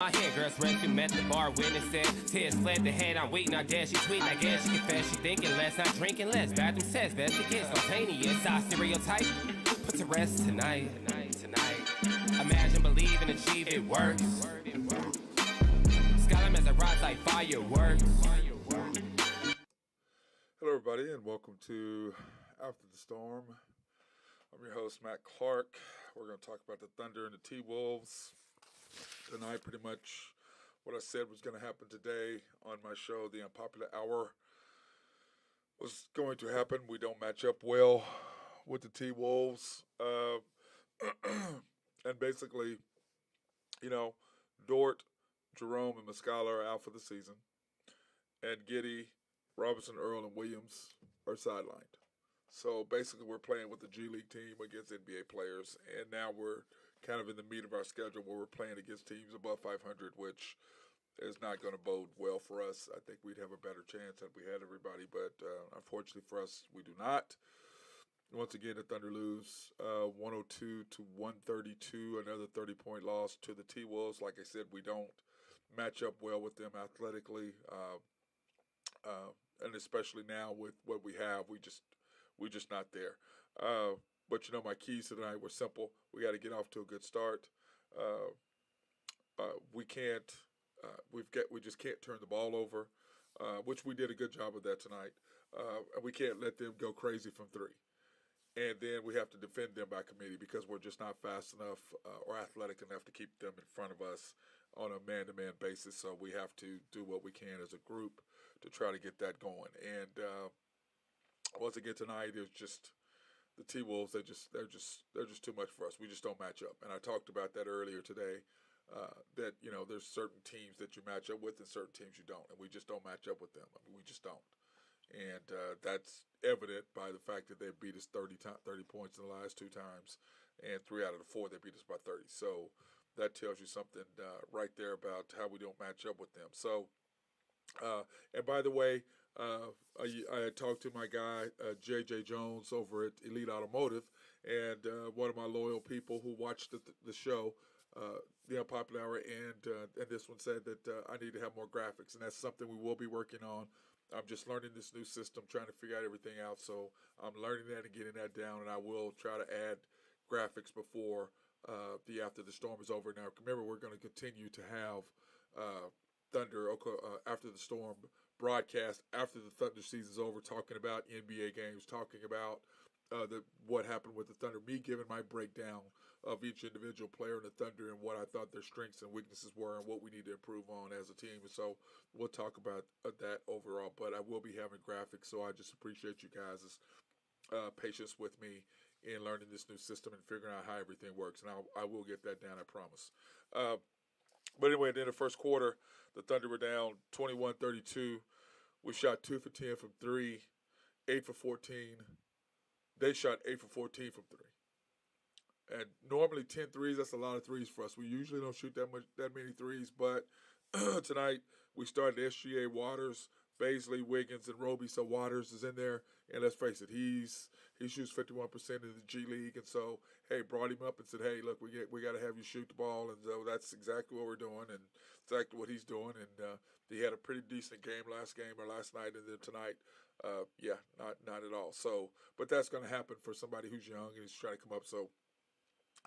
My hand girls rescue met the bar witnessing. Tears fled the head, I'm waiting, I dare she tweet, I guess she confess she thinking less, not drinking less. Bathroom says best it gets spontaneous. I stereotype, put to rest tonight. Imagine, believe, and achieve, it works. Skyline as it rise like fireworks. Hello everybody and welcome to After the Storm. I'm your host Matt Clark. We're going to talk about the Thunder and the T-Wolves tonight. Pretty much what I said was going to happen today on my show, The Unpopular Hour, was going to happen. We don't match up well with the T-Wolves. And basically, Dort, Jerome, and Muscala are out for the season. And Giddey, Robinson, Earl, and Williams are sidelined. So basically we're playing with the G League team against NBA players, and now we're kind of in the meat of our schedule where we're playing against teams above 500, which is not going to bode well for us. I think we'd have a better chance if we had everybody, but unfortunately for us, we do not. Once again, the Thunder lose 102 to 132, another 30-point loss to the T-Wolves. Like I said, we don't match up well with them athletically, and especially now with what we have, we're just not there. But my keys tonight were simple. We got to get off to a good start. We just can't turn the ball over, which we did a good job of that tonight. And we can't let them go crazy from three. And then we have to defend them by committee because we're just not fast enough or athletic enough to keep them in front of us on a man-to-man basis. So we have to do what we can as a group to try to get that going. And once again tonight, it's just the T-Wolves. They're just too much for us. We just don't match up. And I talked about that earlier today. That there's certain teams that you match up with and certain teams you don't, and we just don't match up with them. I mean, we just don't. And that's evident by the fact that they beat us 30 points in the last two times, and 3 out of the 4 they beat us by 30. So that tells you something right there about how we don't match up with them. So, and by the way, I had talked to my guy, J.J. Jones over at Elite Automotive, and one of my loyal people who watched the show, The Unpopular Hour, and this one said that I need to have more graphics, and that's something we will be working on. I'm just learning this new system, trying to figure out everything out, so I'm learning that and getting that down, and I will try to add graphics before the After the Storm is over. Now, remember, we're going to continue to have Thunder After the Storm broadcast after the Thunder season's over, talking about NBA games, talking about what happened with the Thunder, me giving my breakdown of each individual player in the Thunder and what I thought their strengths and weaknesses were and what we need to improve on as a team. And so we'll talk about that overall, but I will be having graphics, so I just appreciate you guys' patience with me in learning this new system and figuring out how everything works, and I will get that down, I promise. But anyway, then the first quarter, the Thunder were down 21-32. We shot 2 for 10 from 3, 8 for 14. They shot 8 for 14 from 3. And normally 10 threes, that's a lot of threes for us. We usually don't shoot that many threes, but tonight we started SGA, Waters, Baisley, Wiggins, and Roby. So Waters is in there, and let's face it, he shoots 51% in the G League, and so brought him up and said, hey, look, we got to have you shoot the ball, and so that's exactly what we're doing, and exactly what he's doing. And he had a pretty decent game last night, and then tonight, not at all. So, but that's going to happen for somebody who's young and he's trying to come up. So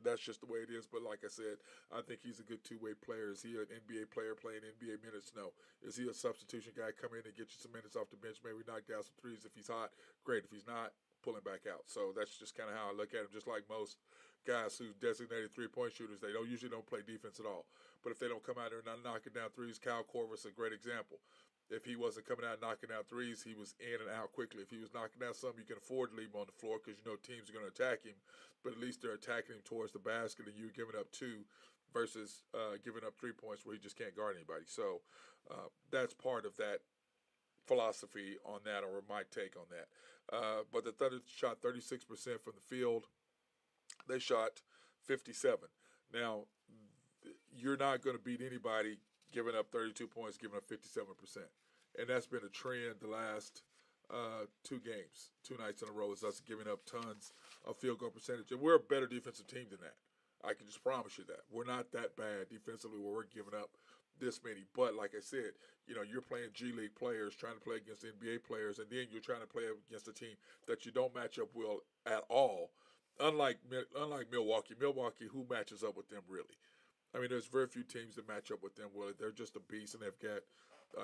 that's just the way it is. But like I said, I think he's a good two-way player. Is he an NBA player playing NBA minutes? No. Is he a substitution guy, come in and get you some minutes off the bench, maybe knock down some threes? If he's hot, great. If he's not, pull him back out. So that's just kind of how I look at him, just like most guys who designated three-point shooters. They usually don't play defense at all. But if they don't come out there and not knocking down threes, Kyle Korver is a great example. If he wasn't coming out and knocking down threes, he was in and out quickly. If he was knocking down something, you can afford to leave him on the floor because teams are going to attack him, but at least they're attacking him towards the basket and you're giving up 2 versus giving up 3 points where he just can't guard anybody. So that's part of that philosophy on that, or my take on that. But the Thunder shot 36% from the field. They shot 57. Now, you're not going to beat anybody giving up 32 points, giving up 57%. And that's been a trend the last 2 games, 2 nights in a row, is us giving up tons of field goal percentage. And we're a better defensive team than that. I can just promise you that. We're not that bad defensively where we're giving up this many. But like I said, you're playing G League players, trying to play against NBA players, and then you're trying to play against a team that you don't match up well at all. Unlike Milwaukee, who matches up with them really? I mean, there's very few teams that match up with them well. They're just a beast, and they've got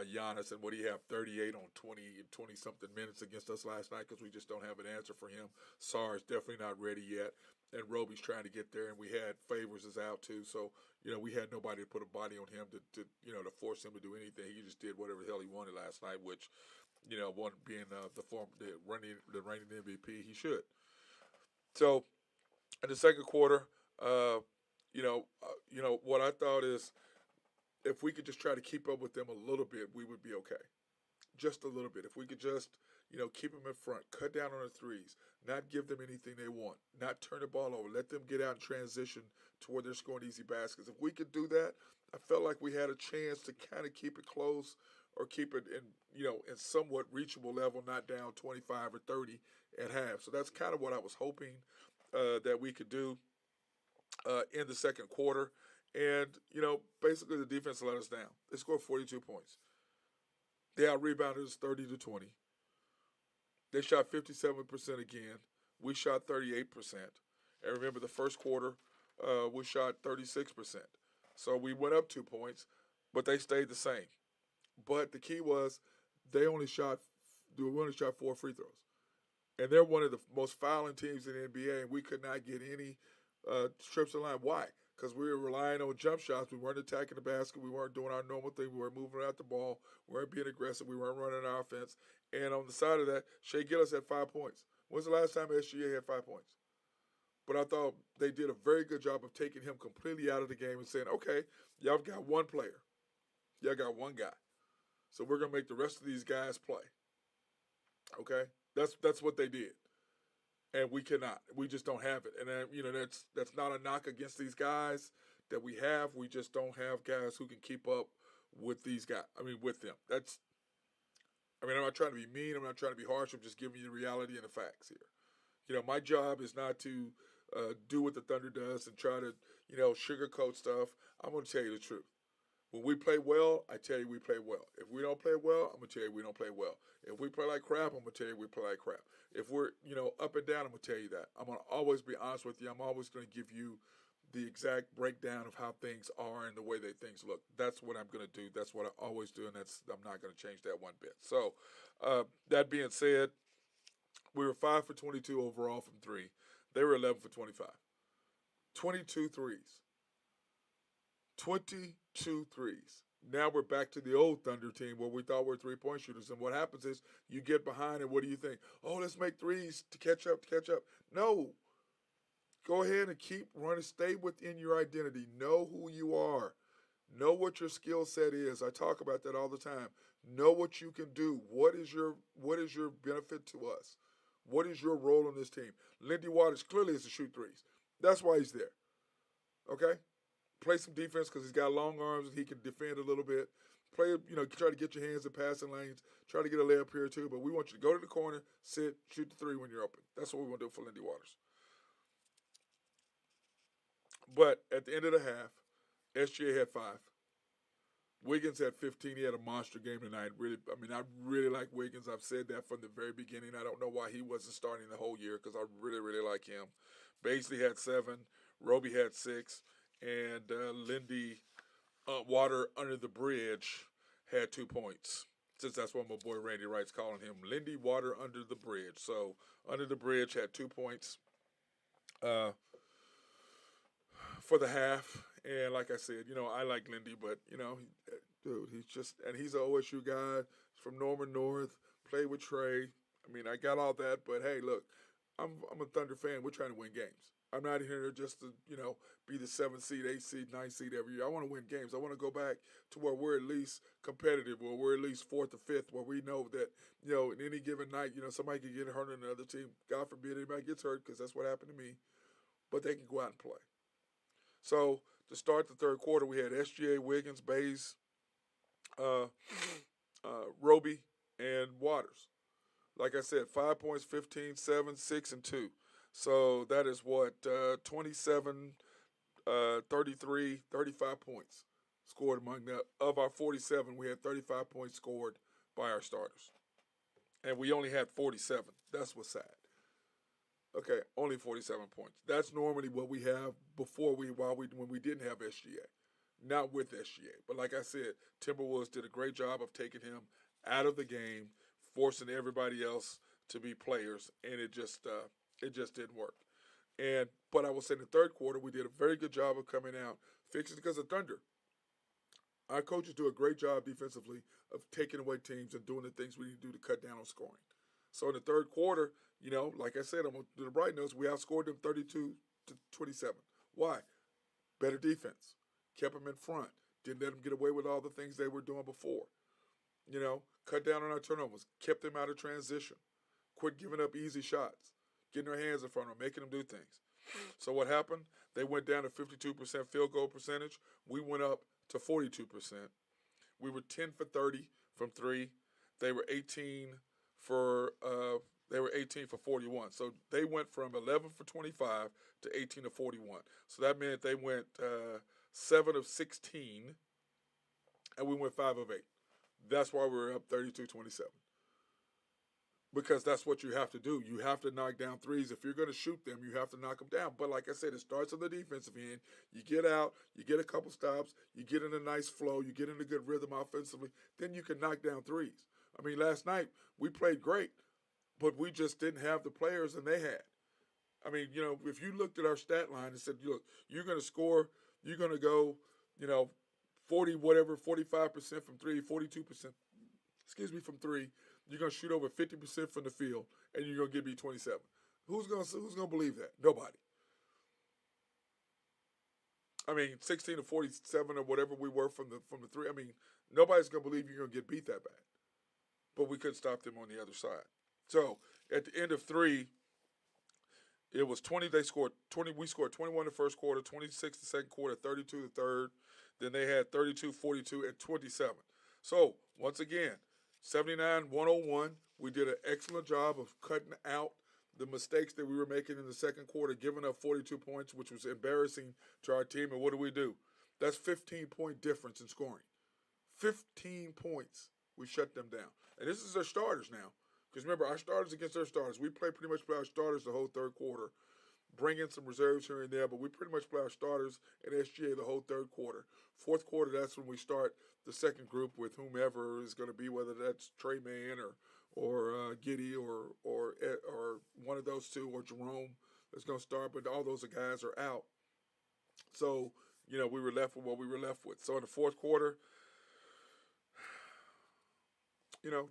Giannis, and what do you have, 38 on 20 something minutes against us last night because we just don't have an answer for him. Sarr's definitely not ready yet, and Roby's trying to get there, and we had Favors is out too, so we had nobody to put a body on him to force him to do anything. He just did whatever the hell he wanted last night, which one being the reigning MVP, he should. So in the second quarter, what I thought is if we could just try to keep up with them a little bit, we would be okay. Just a little bit. If we could just, keep them in front, cut down on the threes, not give them anything they want, not turn the ball over, let them get out and transition to where they're scoring easy baskets. If we could do that, I felt like we had a chance to kind of keep it close or keep it in somewhat reachable level, not down 25 or 30 at half. So that's kind of what I was hoping that we could do in the second quarter. And, basically the defense let us down. They scored 42 points. They out-rebounded us 30-20. They shot 57% again. We shot 38%. And remember, the first quarter, we shot 36%. So we went up 2 points, but they stayed the same. But the key was they only shot 4 free throws. And they're one of the most fouling teams in the NBA, and we could not get any trips in line. Why? Because we were relying on jump shots. We weren't attacking the basket. We weren't doing our normal thing. We weren't moving out the ball. We weren't being aggressive. We weren't running our offense. And on the side of that, Shea Gillis had 5 points. When's the last time SGA had 5 points? But I thought they did a very good job of taking him completely out of the game and saying, okay, y'all got one player. Y'all got one guy. So we're going to make the rest of these guys play. Okay? That's what they did. And we cannot. We just don't have it. And that's not a knock against these guys that we have. We just don't have guys who can keep up with these guys. With them. I'm not trying to be mean. I'm not trying to be harsh. I'm just giving you the reality and the facts here. My job is not to do what the Thunder does and try to, sugarcoat stuff. I'm going to tell you the truth. When we play well, I tell you we play well. If we don't play well, I'm going to tell you we don't play well. If we play like crap, I'm going to tell you we play like crap. If we're, up and down, I'm going to tell you that. I'm going to always be honest with you. I'm always going to give you the exact breakdown of how things are and the way that things look. That's what I'm going to do. That's what I always do, and I'm not going to change that one bit. So, that being said, we were 5 for 22 overall from 3. They were 11 for 25. 22 threes. 22 threes. Now we're back to the old Thunder team where we thought we were three-point shooters. And what happens is you get behind and what do you think? Oh, let's make threes to catch up. No. Go ahead and keep running. Stay within your identity. Know who you are. Know what your skill set is. I talk about that all the time. Know what you can do. What is your benefit to us? What is your role on this team? Lindy Waters clearly is to shoot threes. That's why he's there. Okay? Play some defense because he's got long arms and he can defend a little bit. Play, try to get your hands in passing lanes. Try to get a layup here too. But we want you to go to the corner, sit, shoot the three when you're open. That's what we want to do for Lindy Waters. But at the end of the half, SGA had 5. Wiggins had 15. He had a monster game tonight. I really like Wiggins. I've said that from the very beginning. I don't know why he wasn't starting the whole year because I really, really like him. Baisley had 7. Roby had 6. And Lindy Water Under the Bridge had 2 points. Since that's what my boy Randy Wright's calling him. Lindy Water Under the Bridge. So Under the Bridge had 2 points for the half. And like I said, I like Lindy, but, he's an OSU guy from Norman North, played with Trey. I got all that, but hey, look, I'm a Thunder fan. We're trying to win games. I'm not here just to, be the 7th seed, 8th seed, 9th seed every year. I want to win games. I want to go back to where we're at least competitive, where we're at least 4th or 5th, where we know that, in any given night, somebody can get hurt on another team. God forbid anybody gets hurt because that's what happened to me. But they can go out and play. So to start the third quarter, we had SGA, Wiggins, Bays, Roby, and Waters. Like I said, 5 points, 15, 7, 6, and 2. So that is 27 33, 35 points scored among the of our 47. We had 35 points scored by our starters, and we only had 47. That's what's sad. Okay, only 47 points. That's normally what we have before when we didn't have SGA, not with SGA. But like I said, Timberwolves did a great job of taking him out of the game, forcing everybody else to be players, and it just didn't work. But I will say in the third quarter we did a very good job of coming out fixing because of Thunder. Our coaches do a great job defensively of taking away teams and doing the things we need to do to cut down on scoring. So in the third quarter, like I said, I'm going to do the bright notes. We outscored them 32-27. Why? Better defense. Kept them in front. Didn't let them get away with all the things they were doing before. Cut down on our turnovers. Kept them out of transition. Quit giving up easy shots. Getting their hands in front of them, making them do things. So what happened? They went down to 52% field goal percentage. We went up to 42%. We were 10 for 30 from three. They were 18 for 41. So they went from 11 for 25 to 18 to 41. So that meant they went 7 of 16, and we went 5 of 8. That's why we were up 32-27. Because that's what you have to do. You have to knock down threes. If you're going to shoot them, you have to knock them down. But like I said, it starts on the defensive end. You get out, you get a couple stops, you get in a nice flow, you get in a good rhythm offensively, then you can knock down threes. I mean, last night we played great, but we just didn't have the players and they had. I mean, if you looked at our stat line and said, look, you're going to score, you're going to go, 45% from three, 42%, from three. You're going to shoot over 50% from the field, and you're going to give me 27. Who's going to believe that? Nobody. I mean, 16 to 47 or whatever we were from the three. I mean, nobody's going to believe you're going to get beat that bad. But we couldn't stop them on the other side. So at the end of three, it was 20. They scored 20. We scored 21 the first quarter, 26 the second quarter, 32 the third. Then they had 32, 42, and 27. So once again, 79-101. We did an excellent job of cutting out the mistakes that we were making in the second quarter, giving up 42 points, which was embarrassing to our team. And what do? That's 15-point difference in scoring. 15 points. We shut them down. And this is our starters now. Because remember, our starters against their starters. We pretty much play our starters the whole third quarter. Bring in some reserves here and there, but we pretty much play our starters at SGA the whole third quarter. Fourth quarter, that's when we start the second group with whomever is going to be, whether that's Trey Mann or Giddey or one of those two, or Jerome that's going to start. But all those guys are out. So, we were left with what we were left with. So in the fourth quarter,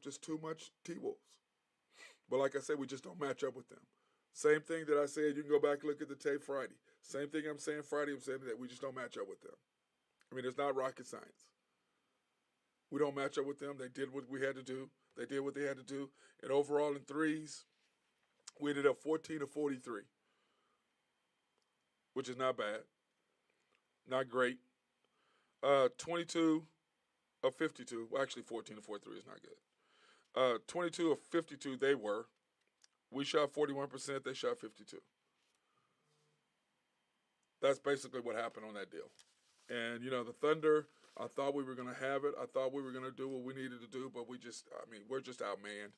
just too much T-Wolves. But like I said, we just don't match up with them. Same thing that I said, you can go back and look at the tape Friday. Same thing I'm saying Friday, I'm saying that we just don't match up with them. I mean, it's not rocket science. We don't match up with them. They did what we had to do. They did what they had to do. And overall in threes, we ended up 14 to 43, which is not bad. Not great. 22 of 52. Well, actually, 14 to 43 is not good. 22 of 52 they were. We shot 41%. They shot 52. That's basically what happened on that deal. And, the Thunder, I thought we were going to have it. I thought we were going to do what we needed to do, but we're just outmanned.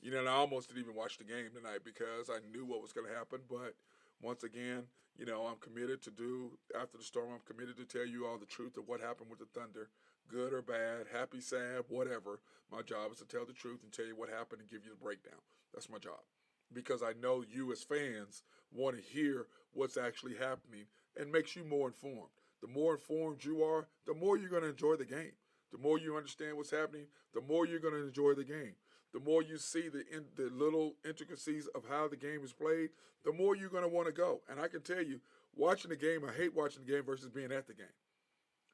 And I almost didn't even watch the game tonight because I knew what was going to happen. But once again, I'm committed to do, after the storm, I'm committed to tell you all the truth of what happened with the Thunder, good or bad, happy, sad, whatever. My job is to tell the truth and tell you what happened and give you the breakdown. That's my job. Because I know you as fans want to hear what's actually happening and makes you more informed. The more informed you are, the more you're going to enjoy the game. The more you understand what's happening, the more you're going to enjoy the game. The more you see the little intricacies of how the game is played, the more you're going to want to go. And I can tell you, watching the game, I hate watching the game versus being at the game.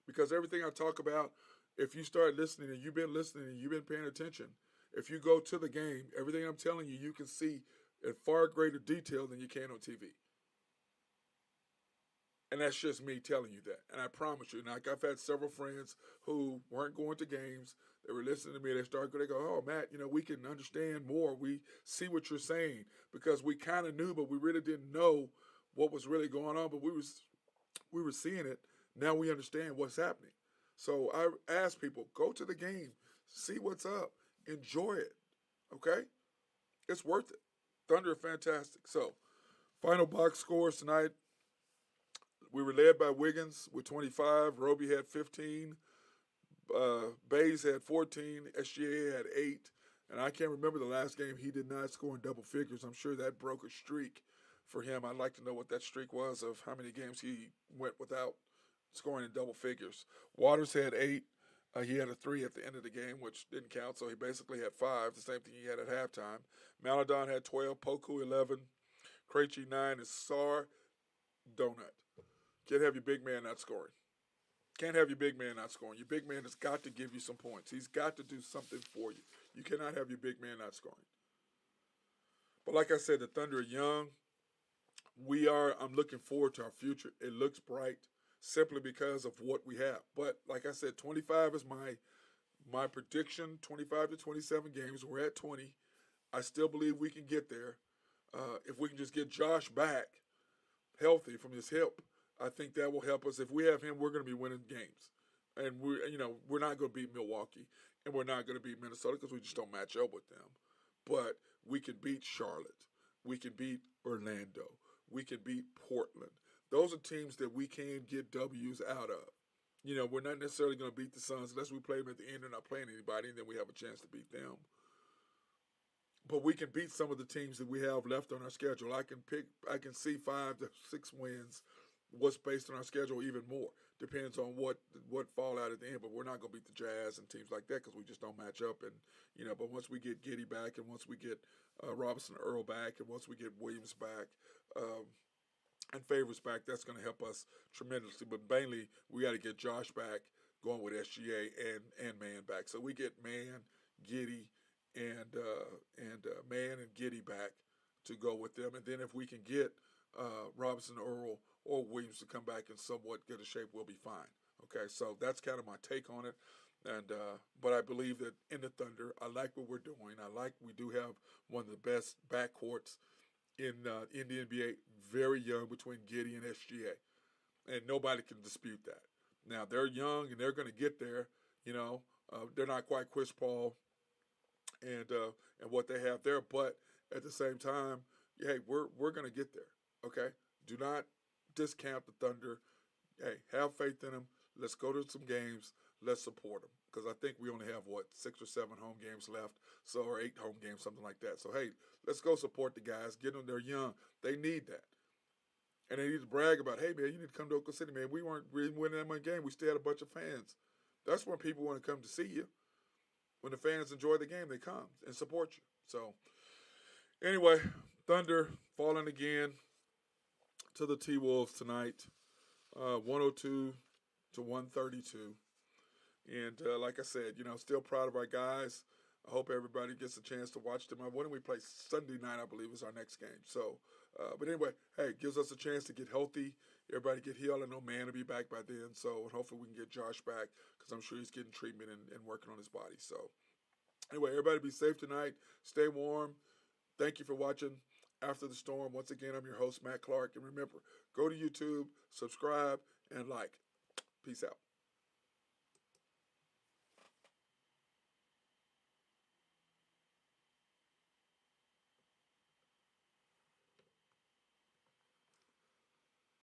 Because everything I talk about, if you start listening and you've been listening and you've been paying attention, if you go to the game, everything I'm telling you, you can see in far greater detail than you can on TV. And that's just me telling you that. And I promise you, like I've had several friends who weren't going to games. They were listening to me. They go, oh, Matt, we can understand more. We see what you're saying because we kind of knew, but we really didn't know what was really going on. But we were seeing it. Now we understand what's happening. So I ask people, go to the game, see what's up, enjoy it. Okay? It's worth it. Thunder are fantastic. So, final box scores tonight. We were led by Wiggins with 25. Roby had 15. Bays had 14. SGA had 8. And I can't remember the last game he did not score in double figures. I'm sure that broke a streak for him. I'd like to know what that streak was of how many games he went without scoring in double figures. Waters had 8. He had a 3 at the end of the game, which didn't count, so he basically had 5, the same thing he had at halftime. Maladon had 12, Poku 11, Krejci 9, and Sar donut. Can't have your big man not scoring. Can't have your big man not scoring. Your big man has got to give you some points. He's got to do something for you. You cannot have your big man not scoring. But like I said, the Thunder are young. I'm looking forward to our future. It looks bright simply because of what we have. But like I said, 25 is my prediction, 25 to 27 games. We're at 20. I still believe we can get there. If we can just get Josh back healthy from his hip, I think that will help us. If we have him, we're going to be winning games. And we're not going to beat Milwaukee, and we're not going to beat Minnesota because we just don't match up with them. But we can beat Charlotte. We can beat Orlando. We can beat Portland. Those are teams that we can get W's out of. We're not necessarily going to beat the Suns unless we play them at the end and not playing anybody, and then we have a chance to beat them. But we can beat some of the teams that we have left on our schedule. I can see 5 to 6 wins. What's based on our schedule even more. Depends on what fall out at the end, but we're not going to beat the Jazz and teams like that because we just don't match up. And but once we get Giddey back, and once we get Robinson Earl back, and once we get Williams back, and Favors back, that's going to help us tremendously. But mainly, we got to get Josh back, going with SGA and Man back. So we get Man, Giddey, and Man and Giddey back to go with them, and then if we can get Robinson Earl or Williams to come back in somewhat good a shape, we'll be fine. Okay, so that's kind of my take on it. And but I believe that in the Thunder, I like what we're doing. We do have one of the best backcourts in the NBA, very young between Giddey and SGA, and nobody can dispute that. Now they're young and they're going to get there. They're not quite Chris Paul and what they have there, but at the same time, hey, we're going to get there. Okay, do not discount the Thunder. Hey, have faith in them. Let's go to some games. Let's support them because I think we only have 6 or 7 home games left, or 8 home games, something like that. So hey, let's go support the guys. Get them. They're young. They need that, and they need to brag about. Hey man, you need to come to Oklahoma City, man. We weren't really winning that much game. We still had a bunch of fans. That's when people want to come to see you. When the fans enjoy the game, they come and support you. So anyway, Thunder falling again to the T-Wolves tonight, 102 to 132. And like I said, still proud of our guys. I hope everybody gets a chance to watch them. When do we play? Sunday night, I believe, is our next game. So, but anyway, hey, it gives us a chance to get healthy. Everybody get healed. I know Man will be back by then. So hopefully we can get Josh back because I'm sure he's getting treatment and working on his body. So anyway, everybody be safe tonight. Stay warm. Thank you for watching After the Storm. Once again, I'm your host, Matt Clark. And remember, go to YouTube, subscribe, and like. Peace out.